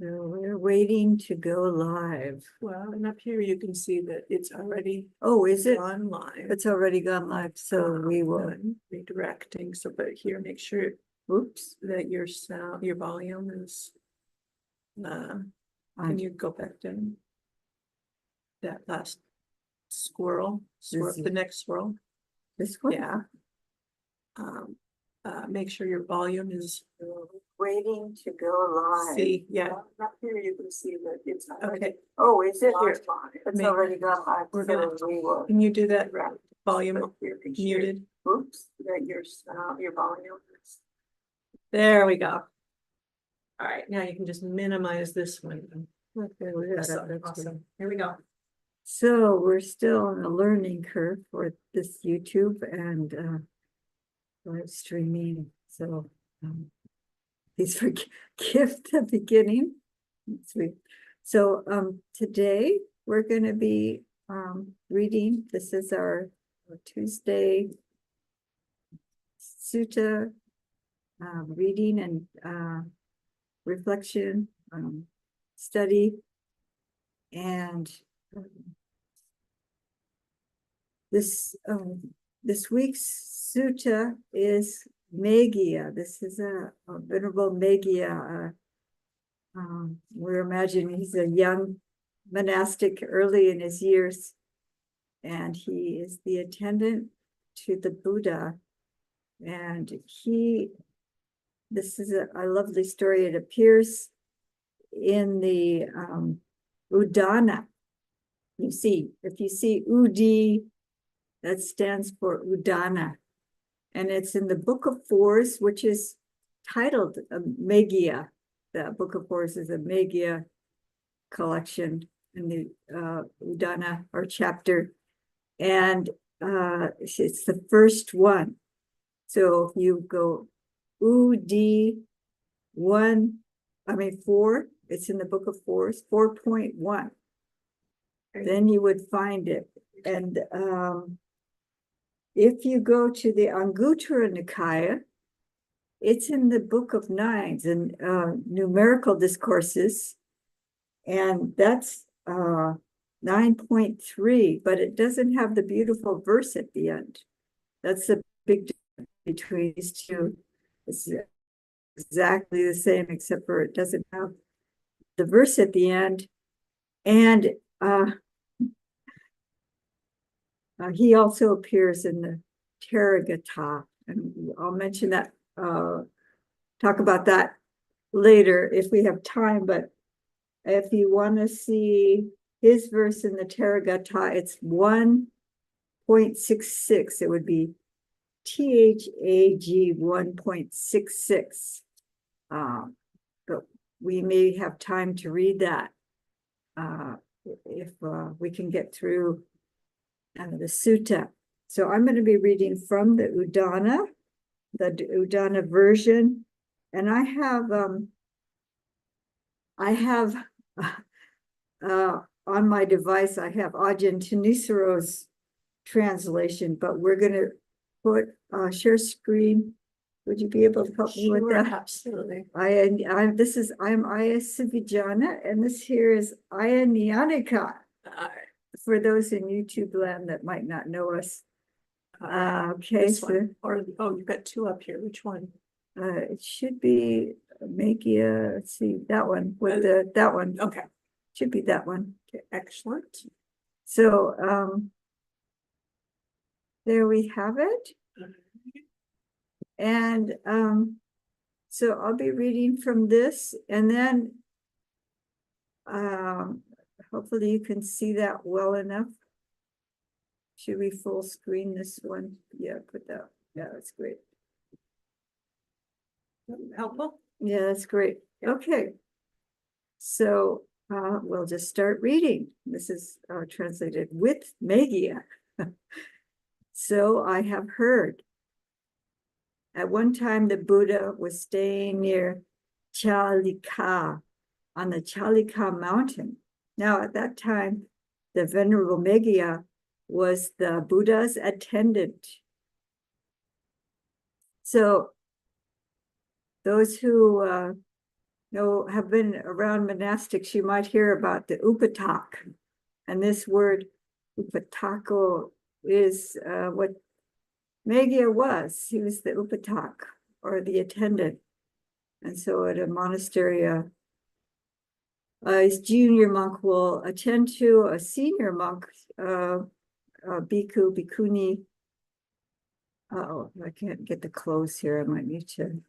So we're waiting to go live. Well, and up here you can see that it's already Oh, is it? gone live. It's already gone live, so we will, Redirecting, so but here, make sure, oops. that your sound, your volume is. Can you go back down? That last swirl, the next swirl, This one? yeah. Make sure your volume is. Waiting to go live. See, yeah, up here you can see that it's. Okay, Oh, is it? Here. It's Maybe. already gone live. We're so gonna- we will. can you do that volume muted? Oops. That your volume is. There we go. All right, now you can just minimize this one. Okay, we got it. Awesome, That's awesome. good. Here we go. So we're still on a learning curve for this YouTube and live streaming. So please forgive the beginning. Sweet. So today we're going to be reading. This is our Tuesday Sutta reading and reflection study. And this week's sutta is Meghiya. This is a Venerable Meghiya. We're imagining he's a young monastic early in his years, and he is the attendant to the Buddha. And this is a lovely story. It appears in the Udana. You see, if you see Udi, that stands for Udana. And it's in the Book of Fours, which is titled Meghiya. The Book of Fours is a Meghiya collection in the Udana or chapter. And it's the first one. So if you go Udi 4, it's in the Book of Fours, 4.1. Then you would find it. And if you go to the Anguttara Nikaya, it's in the Book of Nines and numerical discourses. And that's 9.3, but it doesn't have the beautiful verse at the end. That's the big difference between these two. It's exactly the same, except for it doesn't have the verse at the end. And he also appears in the Therigatha, and I'll mention that, talk about that later if we have time. But if you want to see his verse in the Therigatha, it's 1.66. It would be THAG 1.66. But we may have time to read that if we can get through the sutta. So I'm going to be reading from the Udana version, and I have on my device I have Ajahn Thanissaro's translation, but we're going to put share screen. Would you be able to help me with that? Absolutely. I'm Aya Sivijana, and this here is Aya Nyanika. For those in YouTube land that might not know us. Okay, This so one. Or you've got two up here. Which one? it should be Meghiya. Let's see, that one with that one. Okay. Should be that one. Okay, excellent. So there we have it. And so I'll be reading from this, and then hopefully you can see that well enough. Should we full screen this one? Yeah, put that. Yeah, that's great. Helpful? Yeah, that's great. Okay. So we'll just start reading. This is translated with Meghiya. So I have heard. At one time, the Buddha was staying near Chalika, on the Chalika mountain. Now, at that time, the Venerable Meghiya was the Buddha's attendant. So those who know, have been around monastics, you might hear about the upatak. And this word upatako is what Meghiya was. He was the upatak, or the attendant. And so at a monastery, his junior monk will attend to a senior monk, bhikkhu, bhikkhuni. Oh, I can't get the close here. I might need to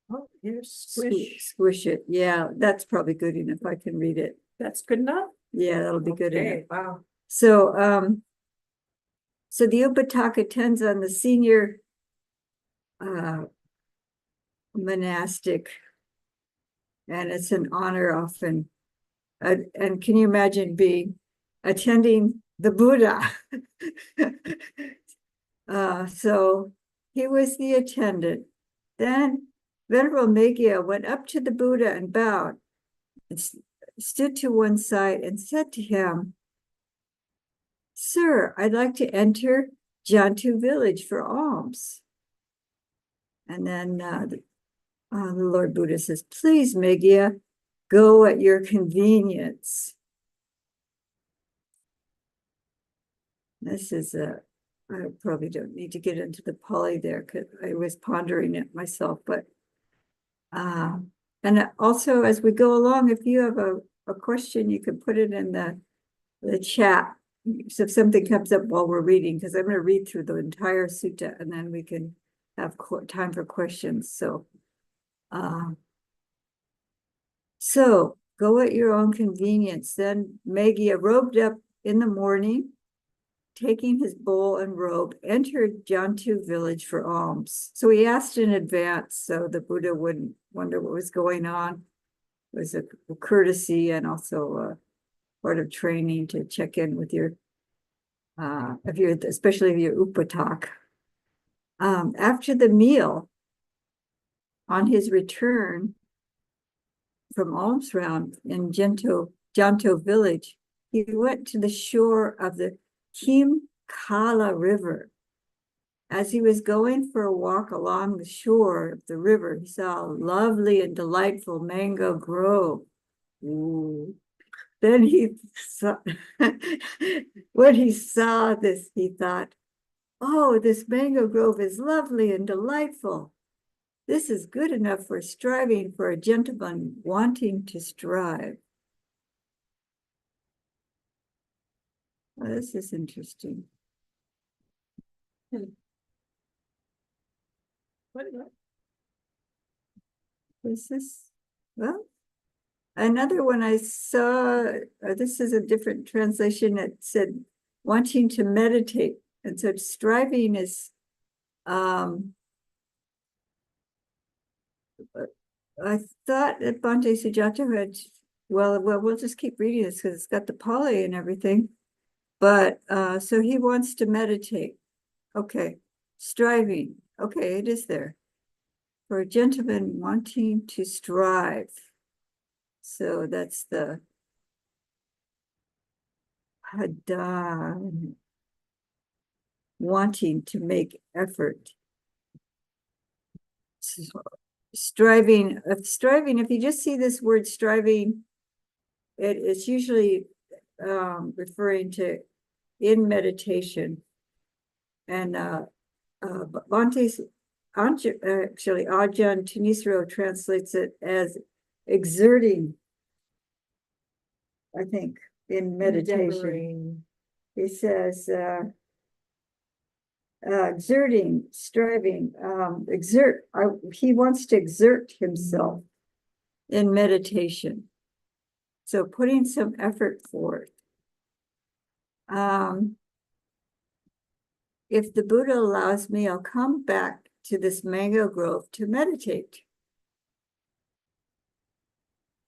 Oh, here's squish. squish it. Yeah, that's probably good enough. I can read it. That's good enough? Yeah, that'll be good enough. Okay, wow. So, so the upatak attends on the senior monastic, and it's an honor often. And can you imagine attending the Buddha? So he was the attendant. Then Venerable Meghiya went up to the Buddha and bowed, and stood to one side and said to him, "Sir, I'd like to enter Jantu village for alms." And then the Lord Buddha says, "Please, Meghiya, go at your convenience." This is I probably don't need to get into the Pali there because I was pondering it myself, but and also as we go along, if you have a question, you can put it in the chat. So if something comes up while we're reading, because I'm going to read through the entire sutta and then we can have time for questions. So go at your own convenience. Then Meghiya robed up in the morning, taking his bowl and robe, entered Jantu village for alms. So he asked in advance so the Buddha wouldn't wonder what was going on. It was a courtesy and also a part of training to check in with your, especially if you're upatak. After the meal, on his return from alms round in Janto village, he went to the shore of the Kimkala River. As he was going for a walk along the shore of the river, he saw a lovely and delightful mango grove. Ooh. Then he saw, when he saw this, he thought, "Oh, this mango grove is lovely and delightful. This is good enough for striving for a gentleman wanting to strive." Oh, this is interesting. What? Is this? Well, another one I saw, this is a different translation. It said wanting to meditate. And so striving is, I thought that Bhante Sujato had, well, we'll just keep reading this because it's got the Pali and everything. But so he wants to meditate. Okay, striving. Okay, it is there. For a gentleman wanting to strive. So that's the hadan, wanting to make effort. So, striving, if you just see this word striving, it's usually referring to in meditation. And Bhante's actually Ajahn Tunisro translates it as exerting, I think, in meditation. Endeavoring. He says exerting, striving, he wants to exert himself in meditation. So putting some effort forth. If the Buddha allows me, I'll come back to this mango grove to meditate.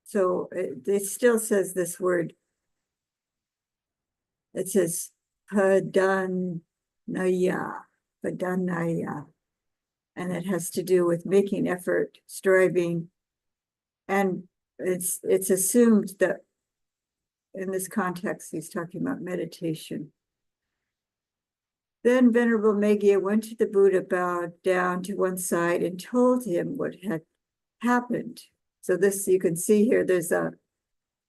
So it still says this word. It says padanaya, and it has to do with making effort, striving, and it's assumed that in this context he's talking about meditation. Then Venerable Meghiya went to the Buddha, bowed down to one side, and told him what had happened. So this, you can see here, there's a,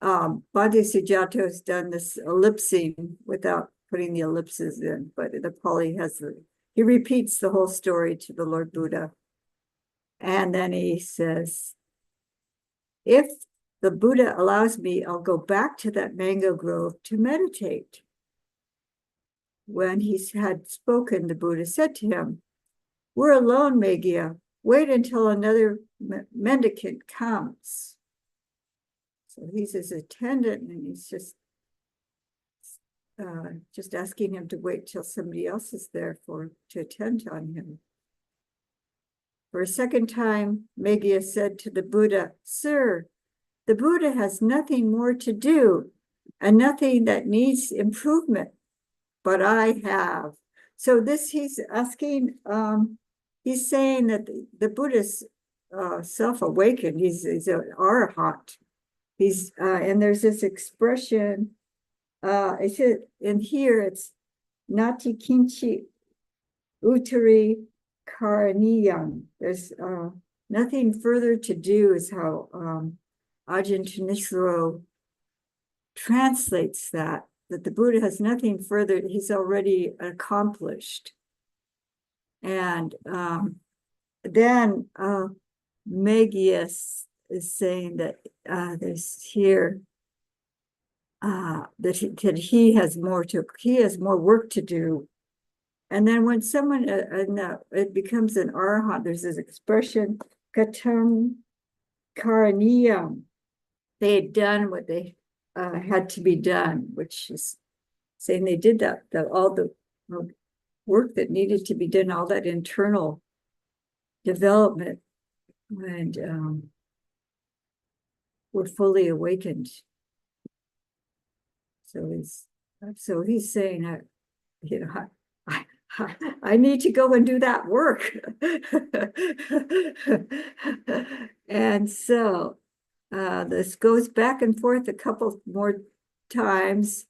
Bhante Sujato's done this ellipsing without putting the ellipses in, but the Pali has he repeats the whole story to the Lord Buddha. And then he says, if the Buddha allows me, I'll go back to that mango grove to meditate. When he had spoken, the Buddha said to him, we're alone, Meghiya. Wait until another mendicant comes. So he's his attendant, and he's just asking him to wait till somebody else is there to attend on him. For a second time, Meghiya said to the Buddha, Sir, the Buddha has nothing more to do and nothing that needs improvement, but I have. So this he's asking, he's saying that the Buddha's self-awakened. He's an arhat. And there's this expression, it's in here, it's nati kinchi utari karaniyam. There's nothing further to do, is how Ajahn Chanicharo translates that the Buddha has nothing further, he's already accomplished. And then Meghiya is saying that there's here that he has more work to do. And then when someone it becomes an arhat, there's this expression katam karaniyam. They had done what they had to be done, which is saying they did that all the work that needed to be done, all that internal development, and were fully awakened. So he's saying, I need to go and do that work. And so this goes back and forth a couple more times.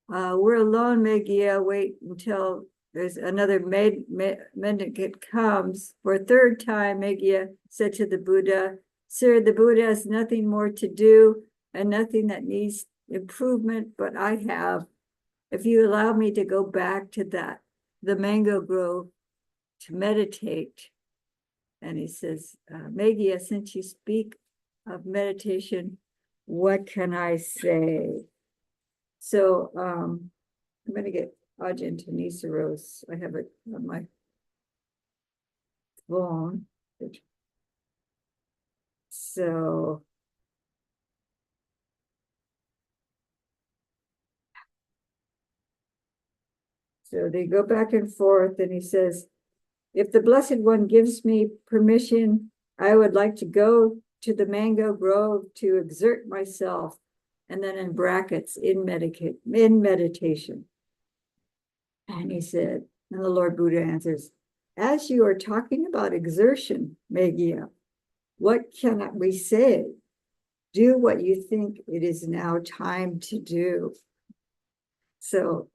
We're alone, Meghiya. Wait until there's another mendicant comes. For a third time, Meghiya said to the Buddha, Sir, the Buddha has nothing more to do and nothing that needs improvement, but I have. If you allow me to go back to the mango grove to meditate. And he says, Meghiya, since you speak of meditation, what can I say? So I'm going to get Ajahn Chanicharo's. I have it on my phone. So they go back and forth, and he says, if the Blessed One gives me permission, I would like to go to the mango grove to exert myself. And then in brackets, in meditation. And he said, and the Lord Buddha answers, as you are talking about exertion, Meghiya, what can we say? Do what you think it is now time to do. So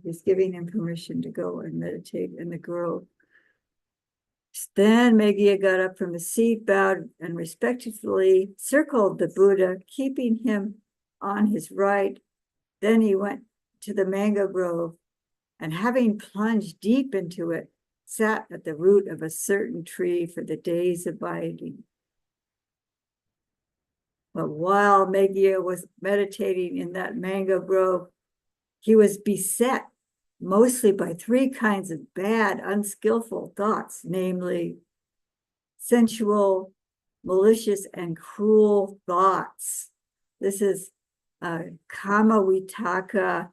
he's giving him permission to go and meditate in the grove. Then Meghiya got up from his seat, bowed, and respectfully circled the Buddha, keeping him on his right. Then he went to the mango grove, and having plunged deep into it, sat at the root of a certain tree for the day's abiding. But while Meghiya was meditating in that mango grove, he was beset mostly by three kinds of bad, unskillful thoughts, namely sensual, malicious, and cruel thoughts. This is kama vitaka,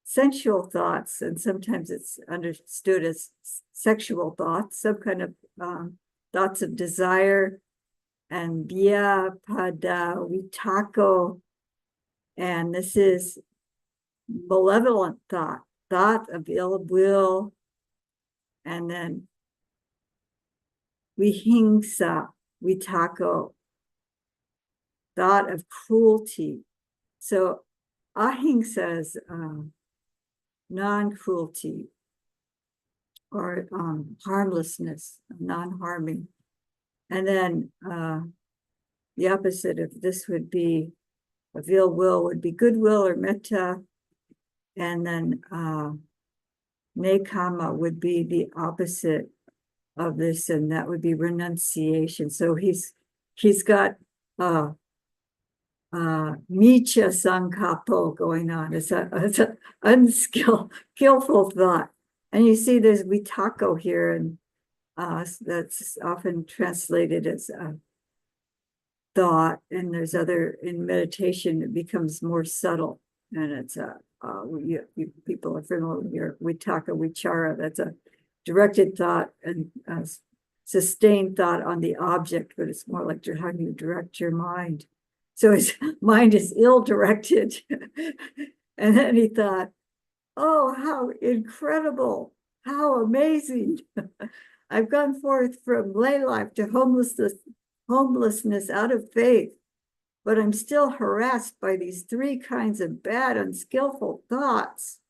sensual thoughts, and sometimes it's understood as sexual thoughts, some kind of thoughts of desire, and vyapada vitako, and this is malevolent thought of ill will, and then vihingsa vitako, thought of cruelty. So ahimsa is non-cruelty, or harmlessness, non-harming. And then the opposite of this would be, of ill will would be goodwill or metta. And then nekama would be the opposite of this, and that would be renunciation. So he's got Micha Sankapo going on. It's a unskillful thought. And you see there's Vitako here, and that's often translated as thought, and there's other, in meditation, it becomes more subtle, and it's people are familiar with Vitaka Vichara. That's a directed thought and sustained thought on the object, but it's more like how do you direct your mind. So his mind is ill-directed. And then he thought, oh, how incredible, how amazing. I've gone forth from lay life to homelessness out of faith, but I'm still harassed by these three kinds of bad, unskillful thoughts.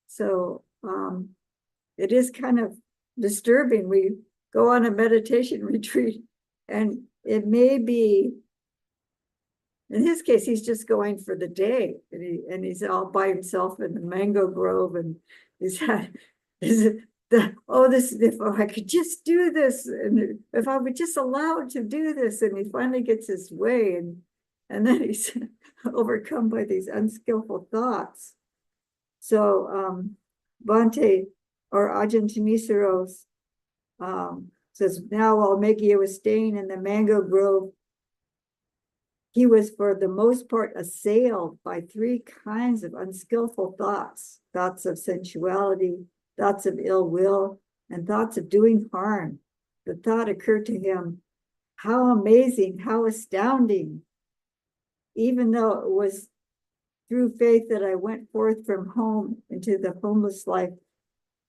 So it is kind of disturbing. We go on a meditation retreat, and it may be, in his case, he's just going for the day, and he's all by himself in the mango grove, and he's had if I could just do this, and if I would just allowed to do this, and he finally gets his way, and then he's overcome by these unskillful thoughts. So Bhante or Ajahn Thanissaro says, now while Meghiya was staying in the mango grove, he was for the most part assailed by three kinds of unskillful thoughts: thoughts of sensuality, thoughts of ill will, and thoughts of doing harm. The thought occurred to him, how amazing, how astounding. Even though it was through faith that I went forth from home into the homeless life,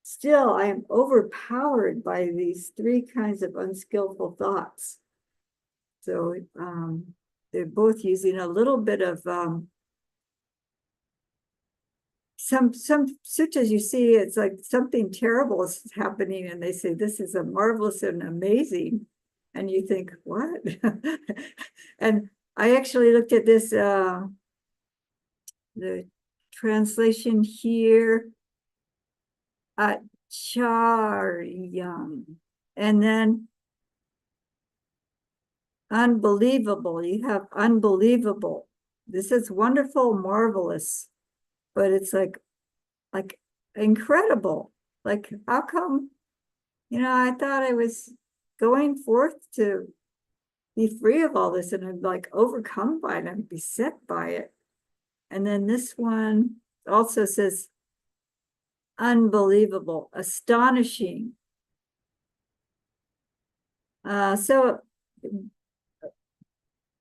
still I am overpowered by these three kinds of unskillful thoughts. So they're both using a little bit of some suttas you see, it's like something terrible is happening, and they say this is a marvelous and amazing, and you think, what? And I actually looked at this the translation here at Charyam, and then unbelievable. You have unbelievable. This is wonderful, marvelous, but it's like incredible. Like, how come, I thought I was going forth to be free of all this, and I'm like overcome by it, I'm beset by it. And then this one also says unbelievable, astonishing. So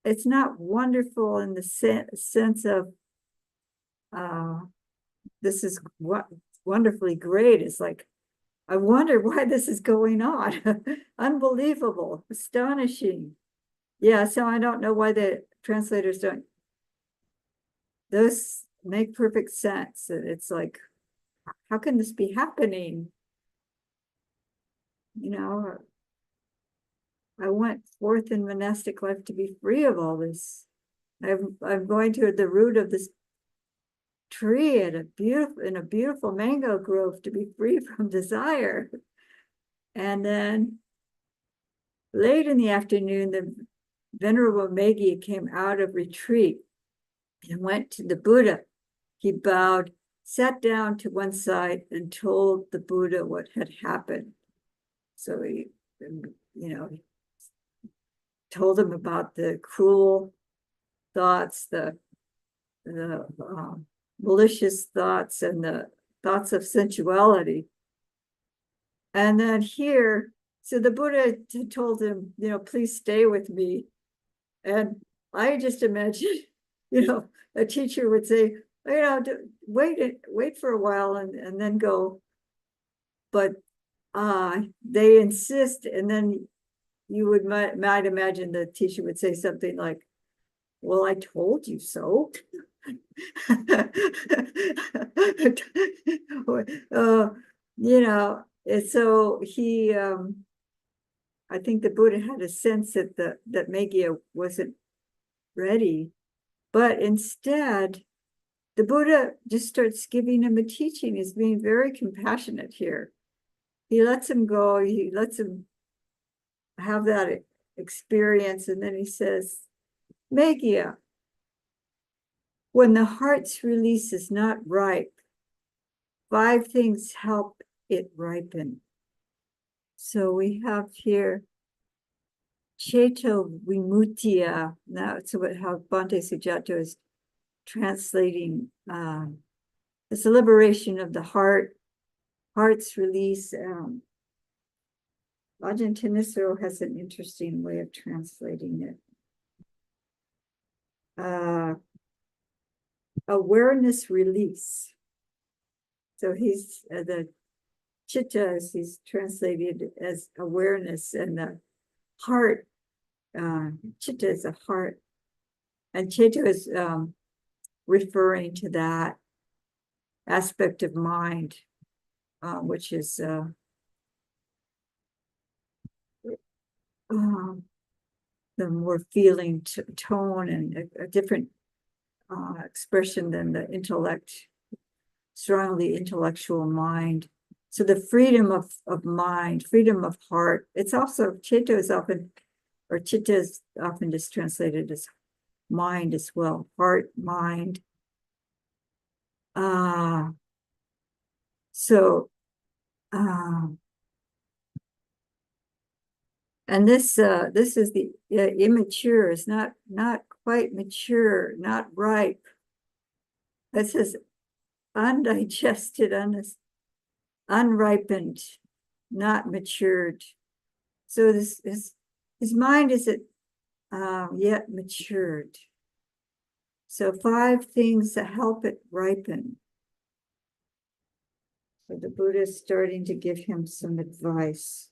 it's not wonderful in the sense of this is what wonderfully great. It's like, I wonder why this is going on. Unbelievable, astonishing. Yeah, so I don't know why the translators don't. Those make perfect sense. It's like, how can this be happening? I went forth in monastic life to be free of all this. I'm going to the root of this tree in a beautiful mango grove to be free from desire. And then late in the afternoon, the Venerable Meghiya came out of retreat and went to the Buddha. He bowed, sat down to one side, and told the Buddha what had happened. So he, told him about the cruel thoughts, the malicious thoughts, and the thoughts of sensuality. And then here, so the Buddha told him, please stay with me. And I just imagined, a teacher would say, wait for a while and then go. But they insist, and then you might imagine the teacher would say something like, well, I told you so. So he, I think the Buddha had a sense that Meghiya wasn't ready. But instead, the Buddha just starts giving him a teaching. He's being very compassionate here. He lets him go. He lets him have that experience. And then he says, Meghiya, when the heart's release is not ripe, 5 things help it ripen. So we have here Cheto Vimutya. That's how Bhante Sujato is translating. It's the liberation of the heart's release. Ajahn Thanissaro has an interesting way of translating it. Awareness release. So he's the chitta, he's translated as awareness, and the heart, chitta is a heart, and chitta is referring to that aspect of mind, which is the more feeling tone and a different expression than the intellect, strongly intellectual mind. So the freedom of mind, freedom of heart. It's also, chitta is often just translated as mind as well, heart, mind. And this is the immature, is not quite mature, not ripe. It says undigested, unripened, not matured. So his mind isn't yet matured. So 5 things that help it ripen. So the Buddha is starting to give him some advice.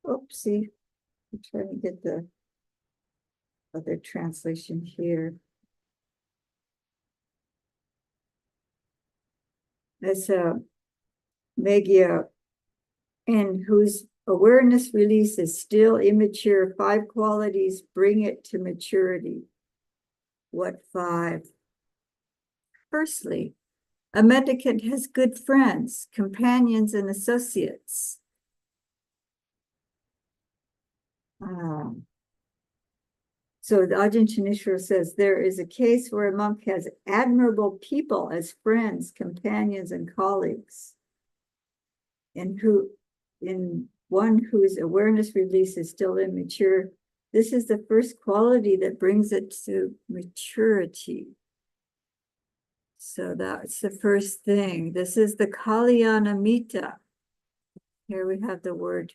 Oopsie, I'm trying to get the other translation here. That's Meghiya, in whose awareness release is still immature. 5 qualities bring it to maturity. What 5? Firstly, a mendicant has good friends, companions, and associates. So the Ajahn Thanissaro says, there is a case where a monk has admirable people as friends, companions, and colleagues, and in one whose awareness release is still immature. This is the first quality that brings it to maturity. So that's the first thing. This is the Kalyanamita. Here we have the word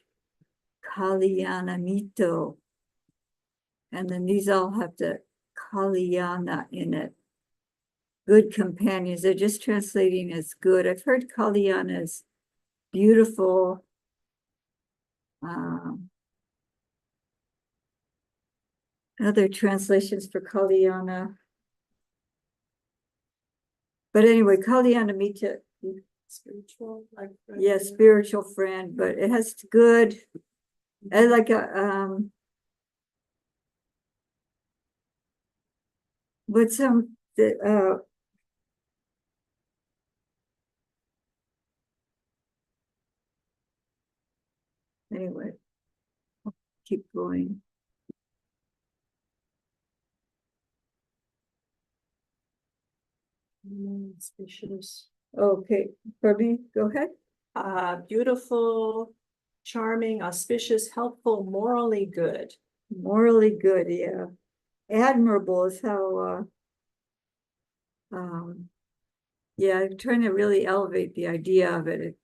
Kalyanamito. And then these all have the Kalyana in it. Good companions. They're just translating as good. I've heard Kalyana as beautiful. Other translations for Kalyana. But anyway, Kalyanamita. Spiritual, like Yes, spiritual friend, but it has good. And like a but some anyway, I'll keep going. Spacious. Okay, for me, go ahead. Beautiful, charming, auspicious, helpful, morally good. Morally good, yeah. Admirable is how yeah, I'm trying to really elevate the idea of it.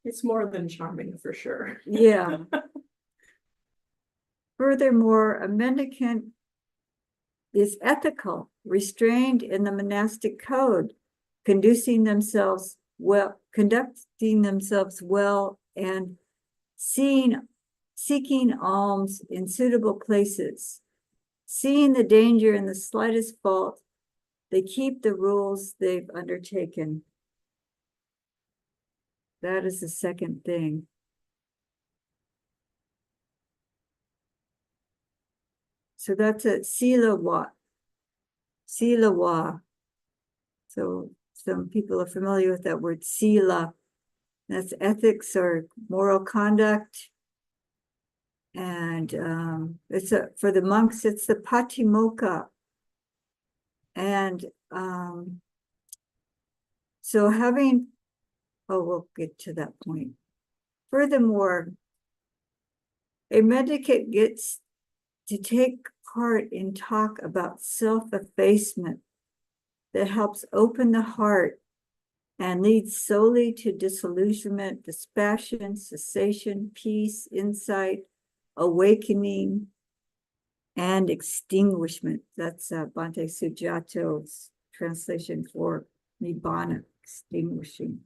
It's more than charming for sure. Yeah. Furthermore, a mendicant is ethical, restrained in the monastic code, conducting themselves well, and seeking alms in suitable places. Seeing the danger in the slightest fault, they keep the rules they've undertaken. That is the second thing. So that's a silawa. Silawa. So some people are familiar with that word sila. That's ethics or moral conduct. And it's for the monks, it's the patimokkha. And so we'll get to that point. Furthermore, a mendicant gets to take part in talk about self-effacement that helps open the heart and leads solely to disillusionment, dispassion, cessation, peace, insight, awakening, and extinguishment. That's Bhante Sujato's translation for nibbana, extinguishing.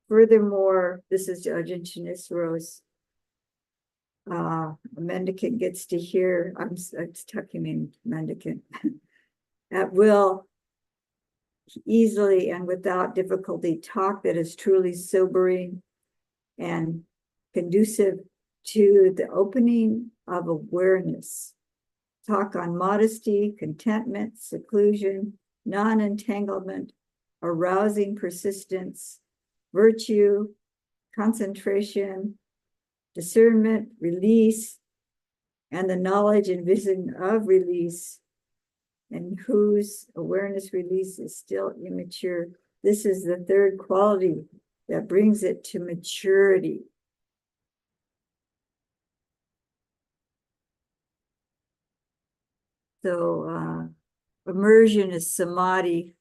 Furthermore, this is Ajahn Chinisaro's a mendicant gets to hear, I'm tucking in mendicant, at will, easily and without difficulty, talk that is truly sobering and conducive to the opening of awareness. Talk on modesty, contentment, seclusion, non-entanglement, arousing persistence, virtue, concentration, discernment, release, and the knowledge and vision of release, and whose awareness release is still immature. This is the third quality that brings it to maturity. So immersion is samadhi.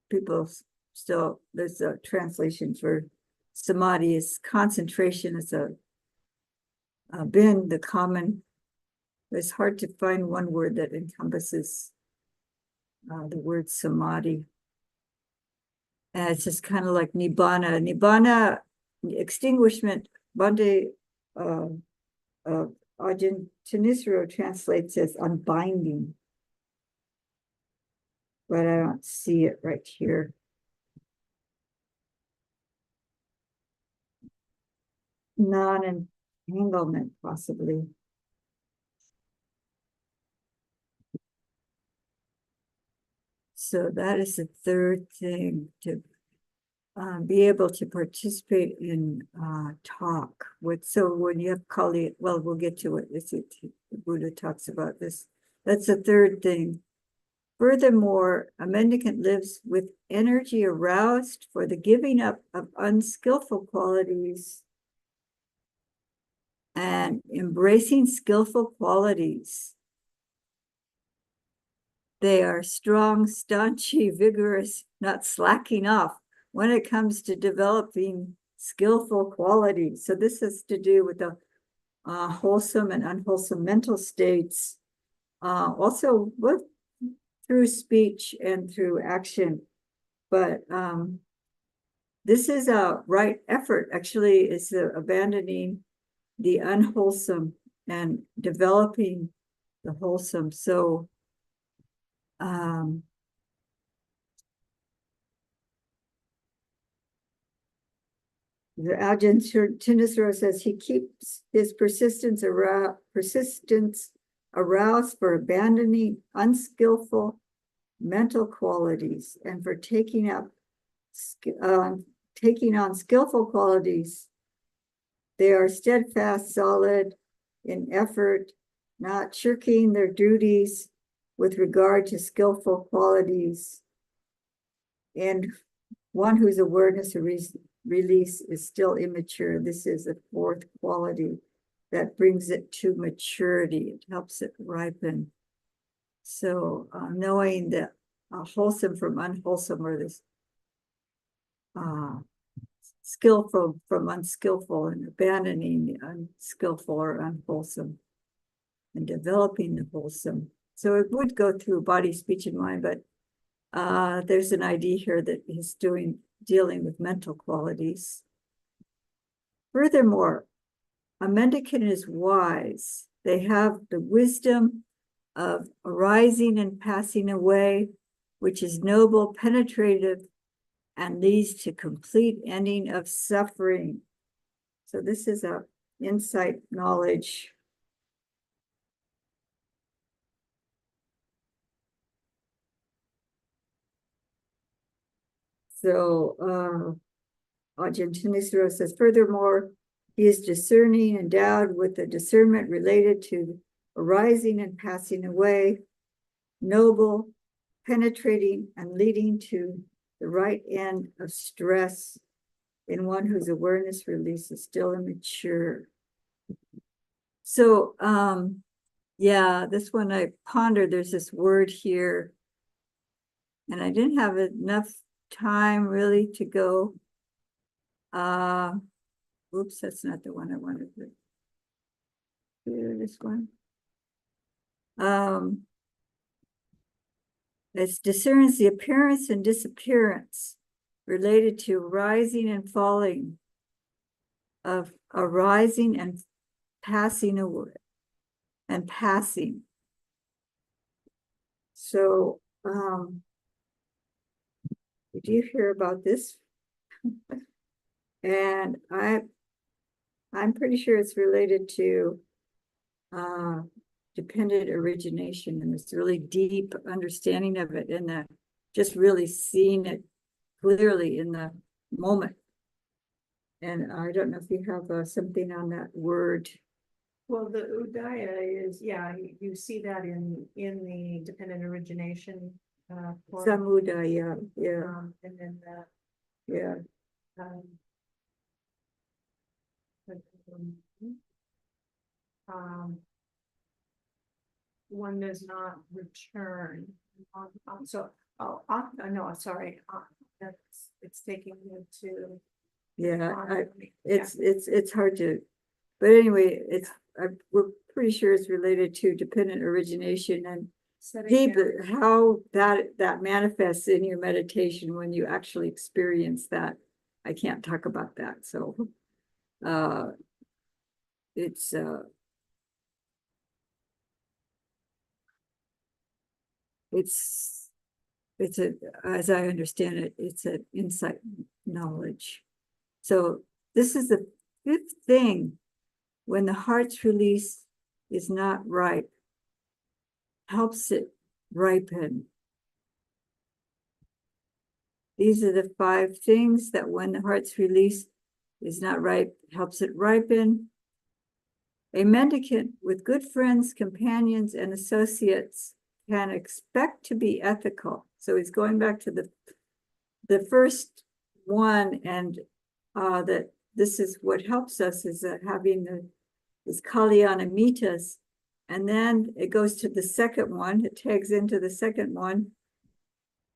People still, there's a translation for samadhi is concentration. It's been the common, it's hard to find one word that encompasses the word samadhi. And it's just kind of like nibbana. Nibbana, extinguishment, Bhante Ajahn Chinicharo translates as unbinding. But I don't see it right here. Non-entanglement, possibly. So that is the third thing, to be able to participate in talk with. So when you have Kali, well, we'll get to it. The Buddha talks about this. That's the third thing. Furthermore, a mendicant lives with energy aroused for the giving up of unskillful qualities and embracing skillful qualities. They are strong, staunchy, vigorous, not slacking off when it comes to developing skillful qualities. So this has to do with the wholesome and unwholesome mental states, also through speech and through action. But this is a right effort, actually, is abandoning the unwholesome and developing the wholesome. So the Ajahn Chinicharo says he keeps his persistence aroused for abandoning unskillful mental qualities and for taking on skillful qualities. They are steadfast, solid in effort, not shirking their duties with regard to skillful qualities, and one whose awareness or release is still immature. This is a fourth quality that brings it to maturity. It helps it ripen. So knowing that wholesome from unwholesome, or this skillful from unskillful, and abandoning the unskillful or unwholesome and developing the wholesome. So it would go through body, speech, and mind, but there's an idea here that he's dealing with mental qualities. Furthermore, a mendicant is wise. They have the wisdom of arising and passing away, which is noble, penetrative, and leads to complete ending of suffering. So this is a insight knowledge. So Ajahn says, furthermore, he is discerning, endowed with the discernment related to arising and passing away, noble, penetrating, and leading to the right end of stress in one whose awareness release is still immature. So, yeah, this one I pondered, there's this word here, and I didn't have enough time really to go. Oops, that's not the one I wanted to do, this one. It discerns the appearance and disappearance related to rising and falling, of arising and passing away, and passing. So, did you hear about this? And I'm pretty sure it's related to dependent origination and this really deep understanding of it, and that just really seeing it clearly in the moment. And I don't know if you have something on that word. Well, the udaya is, yeah, you see that in the dependent origination. Samudaya, yeah. And then Yeah. One does not return. So, no, sorry, it's taking you to. Yeah, it's hard to, but anyway, we're pretty sure it's related to dependent origination and how that manifests in your meditation when you actually experience that. I can't talk about that, so it's as I understand it, it's an insight knowledge. So this is the fifth thing. When the heart's release is not ripe, helps it ripen. These are the 5 things that when the heart's release is not ripe, helps it ripen. A mendicant with good friends, companions, and associates can expect to be ethical. So he's going back to the first one, and that this is what helps us is having this kalyana mitas. And then it goes to the second one, it tags into the second one.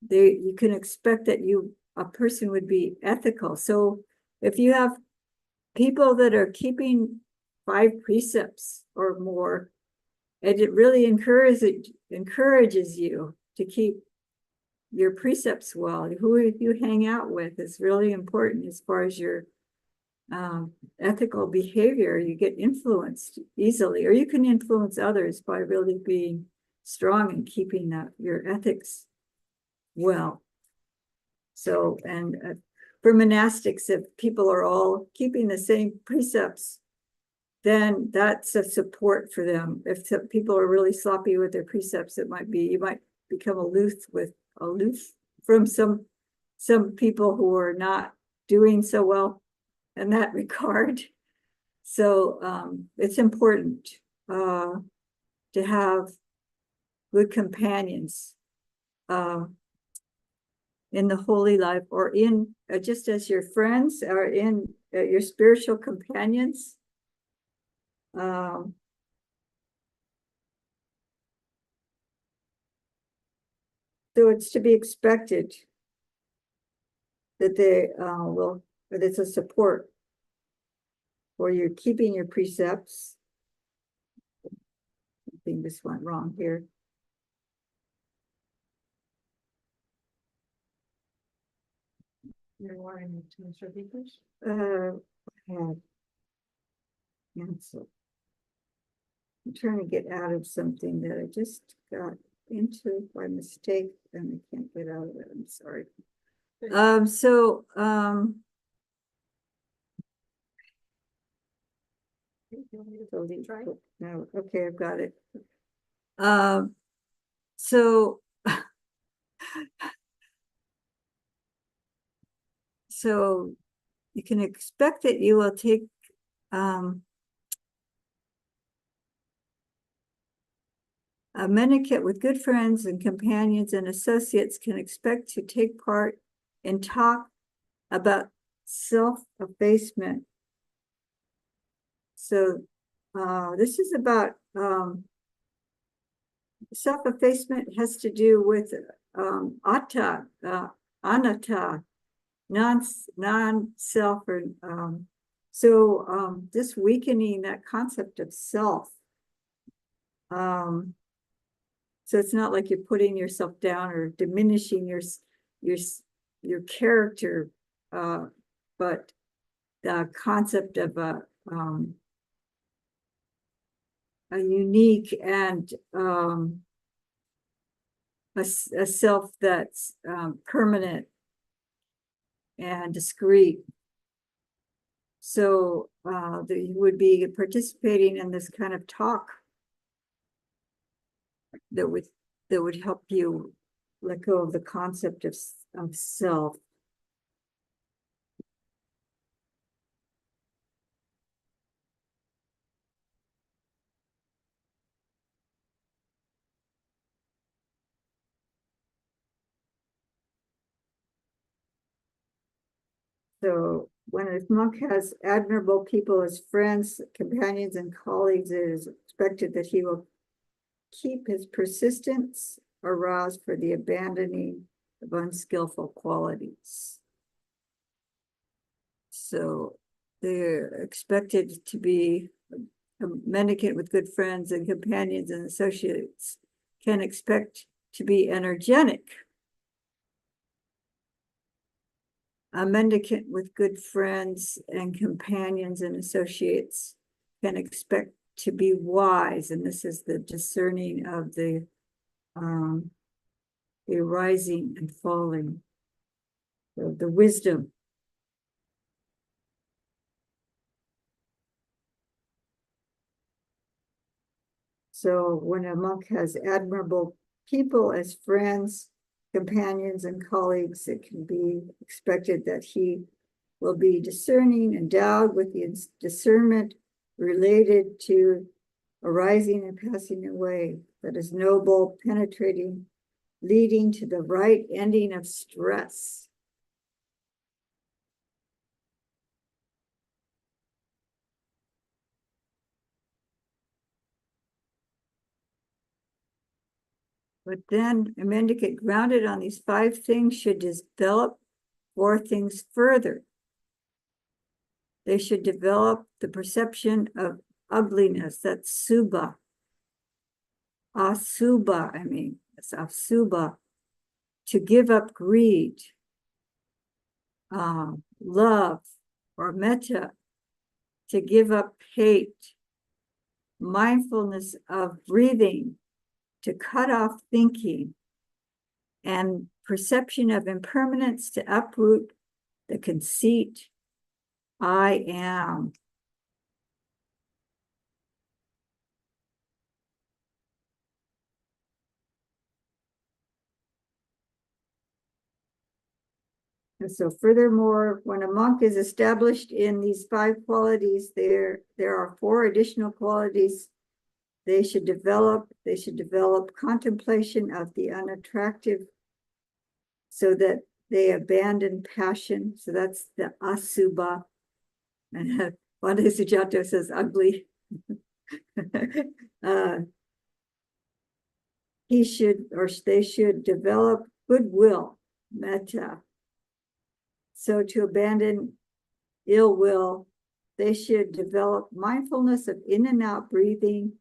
You can expect that a person would be ethical. So if you have people that are keeping 5 precepts or more, and it really encourages you to keep your precepts well. Who you hang out with is really important as far as your ethical behavior. You get influenced easily, or you can influence others by really being strong and keeping your ethics well. So, and for monastics, if people are all keeping the same precepts, then that's a support for them. If people are really sloppy with their precepts, you might become aloof from some people who are not doing so well in that regard. So it's important to have good companions in the holy life, or in just as your friends, or in your spiritual companions. So it's to be expected that that it's a support for you keeping your precepts. I think this went wrong here. You're wanting to Mr. Beakers? Cancel. I'm trying to get out of something that I just got into by mistake, and I can't get out of it. I'm sorry. So, Try. no, okay, I've got it. So so you can expect that you will take a mendicant with good friends and companions and associates can expect to take part in talk about self-effacement. So this is about self-effacement has to do with atta, anatta, non-self, or this weakening that concept of self. So it's not like you're putting yourself down or diminishing your character, but the concept of a unique and a self that's permanent and discrete. So that you would be participating in this kind of talk that would help you let go of the concept of self. So when a monk has admirable people as friends, companions, and colleagues, it is expected that he will keep his persistence aroused for the abandoning of unskillful qualities. So they're expected to be a mendicant with good friends and companions and associates can expect to be energetic. A mendicant with good friends and companions and associates can expect to be wise, and this is the discerning of the rising and falling, the wisdom. So when a monk has admirable people as friends, companions, and colleagues, it can be expected that he will be discerning, endowed with the discernment related to arising and passing away, that is noble, penetrating, leading to the right ending of stress. But then a mendicant grounded on these 5 things should develop 4 things further. They should develop the perception of ugliness, that's subha. Asubha, it's asubha. To give up greed, love, or metta. To give up hate, mindfulness of breathing, to cut off thinking, and perception of impermanence, to uproot the conceit, I am. And so furthermore, when a monk is established in these 5 qualities, there are 4 additional qualities they should develop. They should develop contemplation of the unattractive so that they abandon passion. So that's the asubha. And Bhante Sujato says ugly. They should develop goodwill, metta. So to abandon ill will, they should develop mindfulness of in and out breathing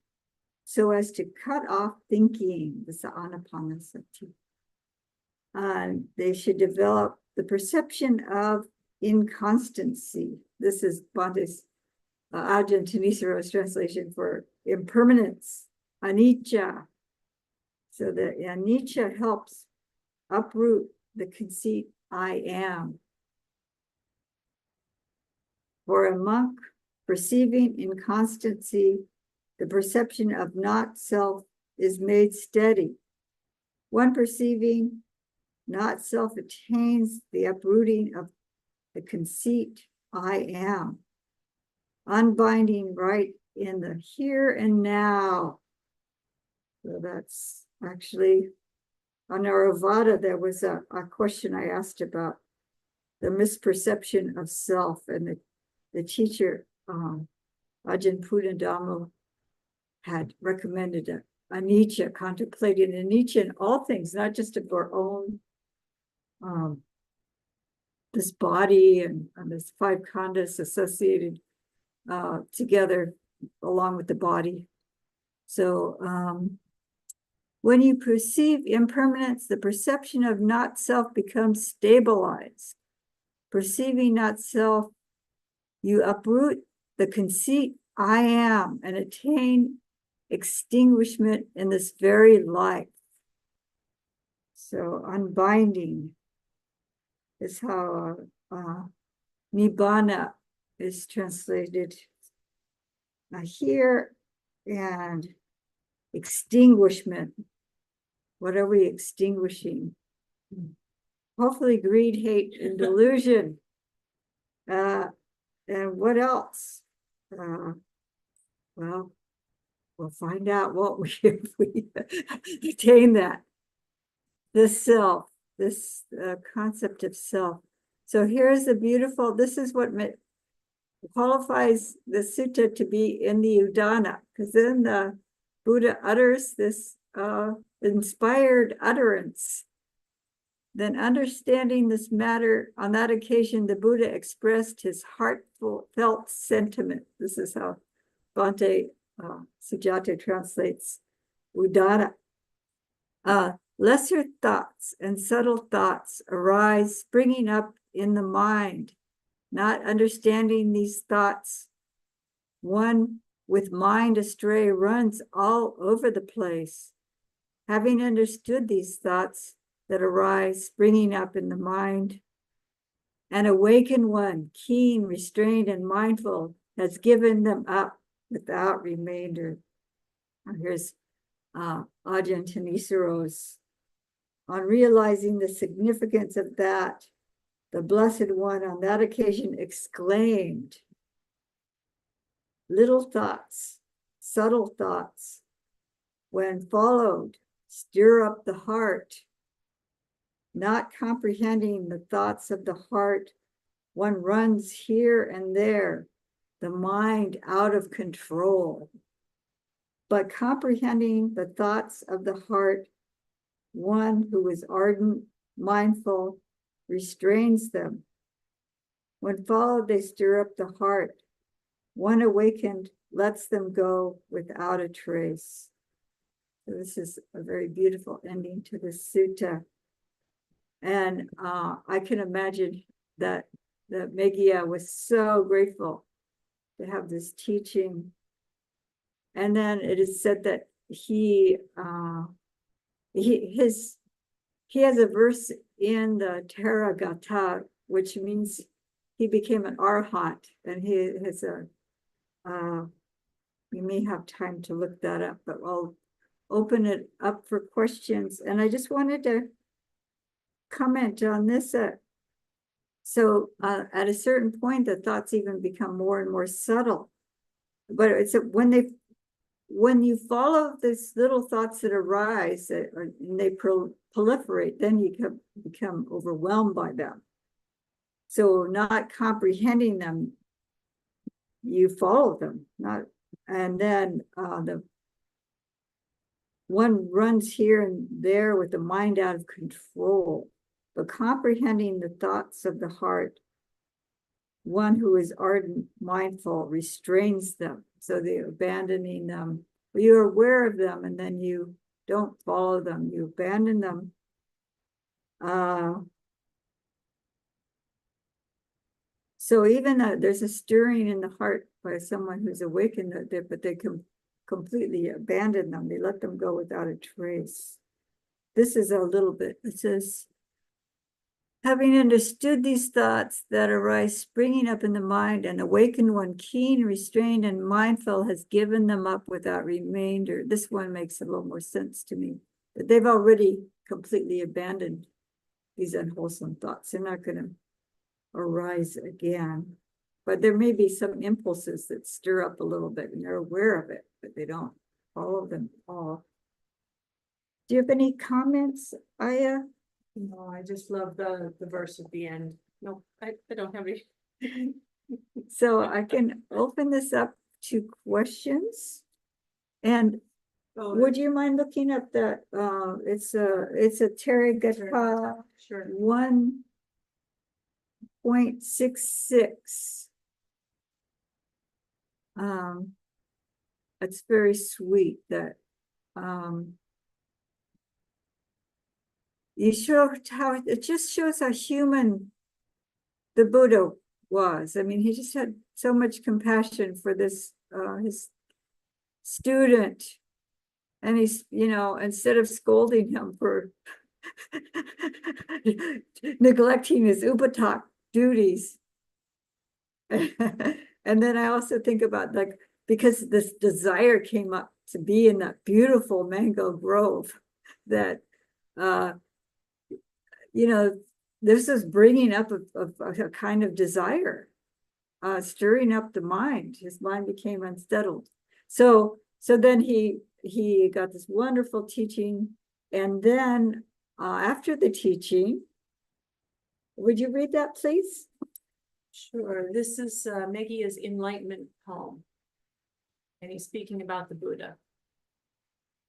so as to cut off thinking, the anapanasati. They should develop the perception of inconstancy. This is Bhante's Ajahn Thanissaro's translation for impermanence, anicca. So the anicca helps uproot the conceit I am. For a monk, perceiving inconstancy, the perception of not self is made steady. One perceiving not self attains the uprooting of the conceit, I am, unbinding right in the here and now. So that's actually on our Avada, there was a question I asked about the misperception of self, and the teacher, Ajahn Pudendamo, had recommended a anicca, contemplating anicca in all things, not just of our own, this body and this five khandhas associated together along with the body. So when you perceive impermanence, the perception of not self becomes stabilized. Perceiving not self, you uproot the conceit, I am, and attain extinguishment in this very life. So unbinding is how nibbana is translated here, and extinguishment. What are we extinguishing? Hopefully greed, hate, and delusion. And what else? Well, we'll find out what we if we attain that. This self, this concept of self. So here's the beautiful, this is what qualifies the sutta to be in the Udana, because then the Buddha utters this inspired utterance. Then, understanding this matter, on that occasion, the Buddha expressed his heartfelt sentiment. This is how Bhante Sujata translates Udana. Lesser thoughts and subtle thoughts arise, springing up in the mind. Not understanding these thoughts, one with mind astray runs all over the place. Having understood these thoughts that arise, springing up in the mind, an awakened one, keen, restrained, and mindful, has given them up without remainder. Here's Ajahn Thanissaro's. On realizing the significance of that, the Blessed One on that occasion exclaimed, little thoughts, subtle thoughts, when followed, stir up the heart. Not comprehending the thoughts of the heart, one runs here and there, the mind out of control. But comprehending the thoughts of the heart, one who is ardent, mindful, restrains them. When followed, they stir up the heart. One awakened lets them go without a trace. So this is a very beautiful ending to the sutta. And I can imagine that Meghiya was so grateful to have this teaching. And then it is said that he has a verse in the Theragatha, which means he became an arhat, and he has we may have time to look that up, but I'll open it up for questions. And I just wanted to comment on this. So at a certain point, the thoughts even become more and more subtle. But it's when you follow these little thoughts that arise and they proliferate, then you become overwhelmed by them. So not comprehending them, you follow them, and then the one runs here and there with the mind out of control. But comprehending the thoughts of the heart, one who is ardent, mindful, restrains them. So they're abandoning them. You're aware of them, and then you don't follow them. You abandon them. So even there's a stirring in the heart by someone who's awakened, but they can completely abandon them. They let them go without a trace. This is a little bit, it says, Having understood these thoughts that arise springing up in the mind, and awakened one keen, restrained, and mindful has given them up without remainder. This one makes a little more sense to me. But they've already completely abandoned these unwholesome thoughts. They're not going to arise again. But there may be some impulses that stir up a little bit, and they're aware of it, but they don't follow them all. Do you have any comments, Aya? No, I just love the verse at the end. No, I don't have any. So I can open this up to questions. And would you mind looking at the, it's a Teragata Sure. 1.66. It's very sweet that, you show how, it just shows how human the Buddha was. I mean, he just had so much compassion for this, his student. And he's, instead of scolding him for neglecting his upatak duties. And then I also think about, like, because this desire came up to be in that beautiful mango grove, that, this is bringing up a kind of desire, stirring up the mind. His mind became unsettled. So then he got this wonderful teaching. And then after the teaching, would you read that, please? Sure. This is Meghiya's enlightenment poem. And he's speaking about the Buddha.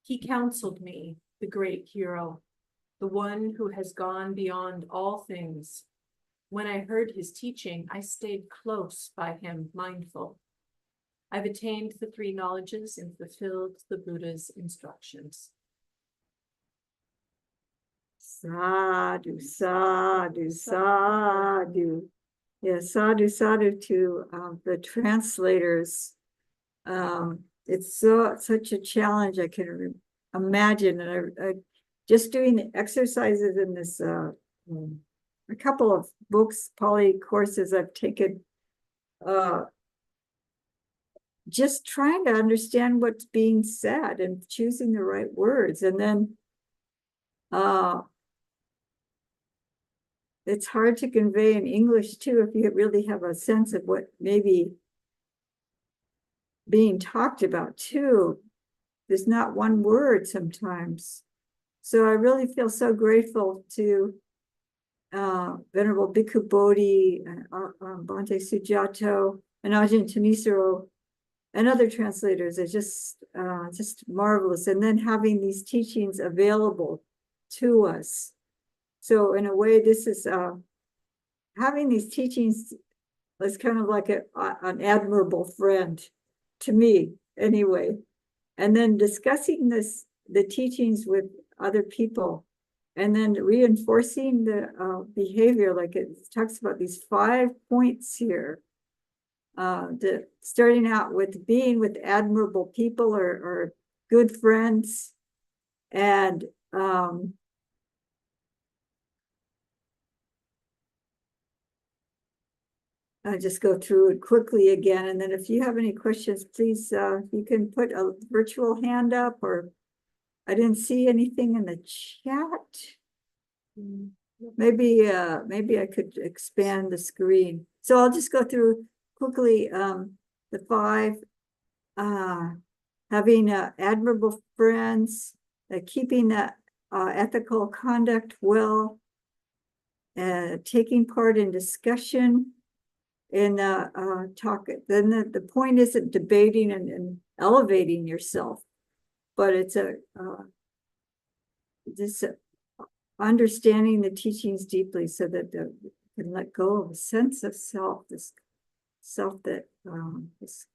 He counseled me, the great hero, the one who has gone beyond all things. When I heard his teaching, I stayed close by him, mindful. I've attained the three knowledges and fulfilled the Buddha's instructions. Sadhu, sadhu, sadhu. Yeah, sadhu, sadhu to the translators. It's such a challenge. I can imagine, and I just doing the exercises in this, a couple of books, Pali courses I've taken, just trying to understand what's being said and choosing the right words. And then it's hard to convey in English too, if you really have a sense of what maybe being talked about too. There's not one word sometimes. So I really feel so grateful to Venerable Bhikkhu Bodhi, Bhante Sujato, and Ajahn Thamissaro, and other translators. Are just marvelous. And then having these teachings available to us. So in a way, this is having these teachings is kind of like an admirable friend to me, anyway. And then discussing the teachings with other people, and then reinforcing the behavior, like it talks about these 5 points here. Starting out with being with admirable people or good friends, and I'll just go through it quickly again. And then if you have any questions, please, you can put a virtual hand up, or I didn't see anything in the chat. Maybe I could expand the screen. So I'll just go through quickly the 5. Having admirable friends, keeping that ethical conduct well, taking part in discussion, in talk. Then the point isn't debating and elevating yourself, but it's just understanding the teachings deeply, so that you can let go of a sense of self, this self that is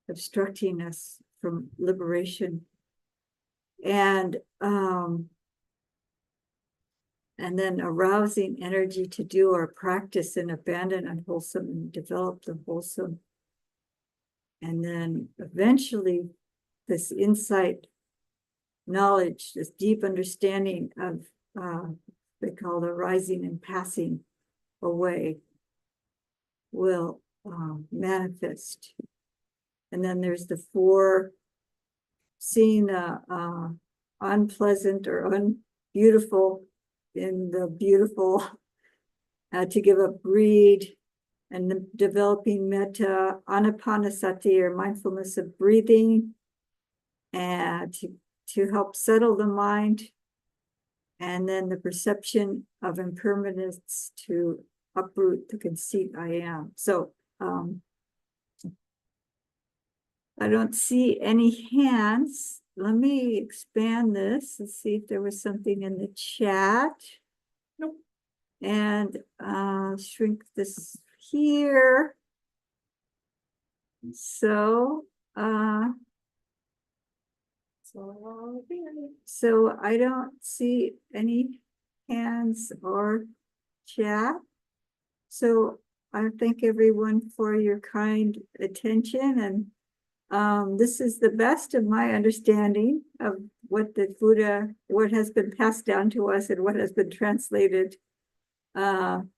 obstructing us from liberation. And then arousing energy to do our practice and abandon unwholesome and develop the wholesome. And then eventually this insight, knowledge, this deep understanding of they call the rising and passing away, will manifest. And then there's the four, seeing unpleasant or unbeautiful in the beautiful, to give up greed, and the developing metta, anapanasati, or mindfulness of breathing, and to help settle the mind, and then the perception of impermanence to uproot the conceit I am. So I don't see any hands. Let me expand this and see if there was something in the chat. Nope. And shrink this here. So so I don't see any hands or chat. So I thank everyone for your kind attention, and this is the best of my understanding of what the Buddha, what has been passed down to us and what has been translated. And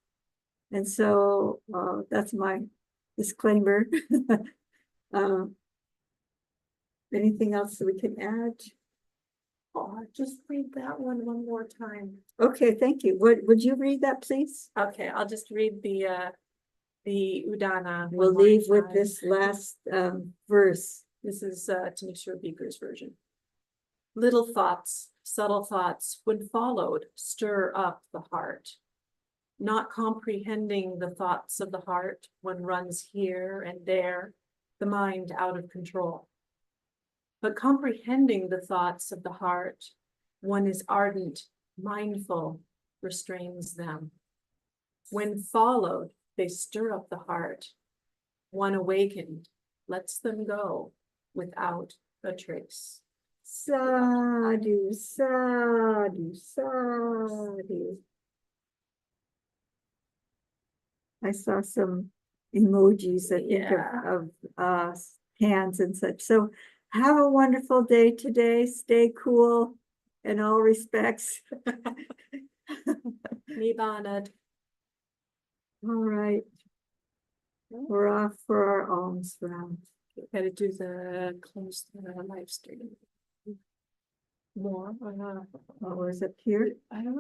so that's my disclaimer. Anything else that we can add? Oh, just read that one more time. Okay, thank you. Would you read that, please? Okay, I'll just read the Udana. We'll one more leave with time. this last verse. This is Tanisha Beeker's version. Little thoughts, subtle thoughts, when followed, stir up the heart. Not comprehending the thoughts of the heart, one runs here and there, the mind out of control. But comprehending the thoughts of the heart, one is ardent, mindful, restrains them. When followed, they stir up the heart. One awakened, lets them go without a trace. Sadhu, sadhu, sadhu. I saw some emojis, I think, Yeah. of hands and such. So have a wonderful day today. Stay cool in all respects. Nibbana. All right. We're off for our alms round. Gotta do the close the live stream. More. What was up here? I don't know.